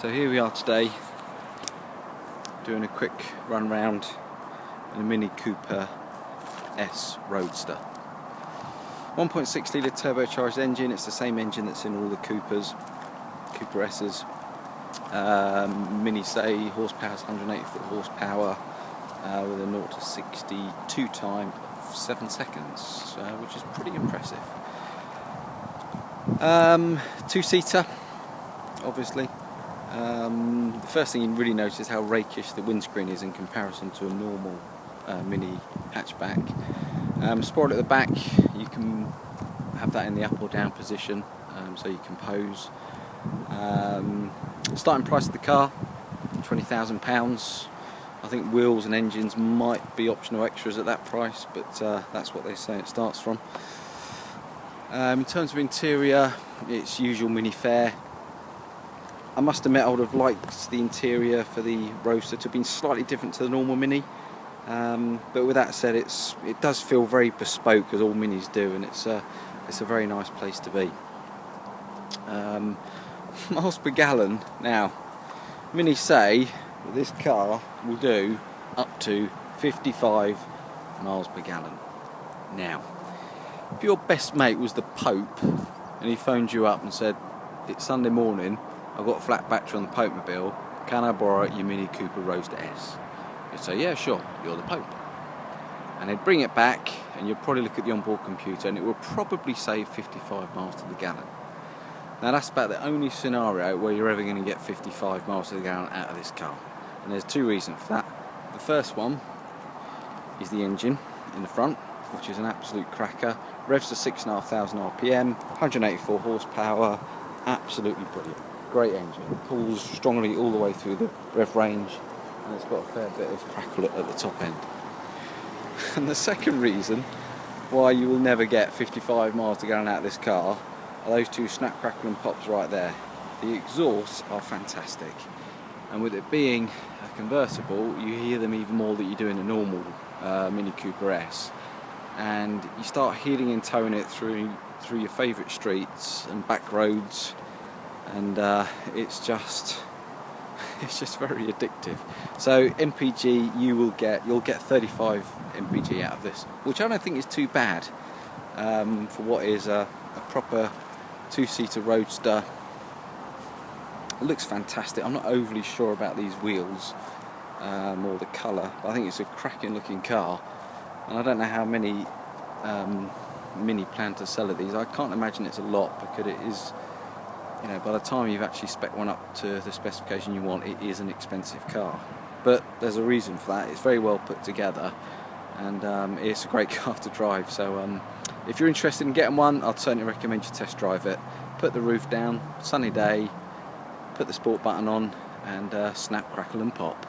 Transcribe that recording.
So here we are today, doing a quick run round in a Mini Cooper S Roadster. 1.6 litre turbocharged engine. It's the same engine that's in all the Cooper S's. Mini say horsepower is 180 horsepower with a 0 to 62 time of 7 seconds, which is pretty impressive. Two-seater, obviously. The first thing you really notice is how rakish the windscreen is in comparison to a normal Mini hatchback. Spoiler at the back, you can have that in the up or down position, so you can pose. Starting price of the car, £20,000. I think wheels and engines might be optional extras at that price, but that's what they say it starts from. In terms of interior, it's usual Mini fare. I must admit I would have liked the interior for the Roadster to have been slightly different to the normal Mini, but with that said, it does feel very bespoke, as all Minis do, and it's a very nice place to be. Miles per gallon. Now, Mini say that this car will do up to 55 miles per gallon. Now, if your best mate was the Pope and he phoned you up and said, "It's Sunday morning, I've got a flat battery on the Pope-mobile, can I borrow your Mini Cooper Roadster S?" You'd say, "Yeah, sure, you're the Pope." And they'd bring it back, and you'd probably look at the onboard computer, and it would probably say 55 miles to the gallon. Now, that's about the only scenario where you're ever going to get 55 miles to the gallon out of this car. And there's two reasons for that. The first one is the engine in the front, which is an absolute cracker. Revs to 6,500 RPM, 184 horsepower, absolutely brilliant. Great engine, pulls strongly all the way through the rev range, and it's got a fair bit of crackle at the top end. And the second reason why you will never get 55 miles to gallon out of this car are those two snap, crackle and pops right there. The exhausts are fantastic, and with it being a convertible, you hear them even more than you do in a normal Mini Cooper S, and you start heeling and towing it through your favourite streets and back roads, and it's just very addictive. So MPG, you'll get 35 MPG out of this, which I don't think is too bad for what is a proper two-seater Roadster. It looks fantastic. I'm not overly sure about these wheels or the colour, but I think it's a cracking looking car, and I don't know how many Mini plan to sell of these. I can't imagine it's a lot, because it is, you know, by the time you've actually spec one up to the specification you want, it is an expensive car. But there's a reason for that. It's very well put together, and it's a great car to drive. So if you're interested in getting one, I'd certainly recommend you test drive it. Put the roof down, sunny day, put the sport button on, and snap, crackle and pop.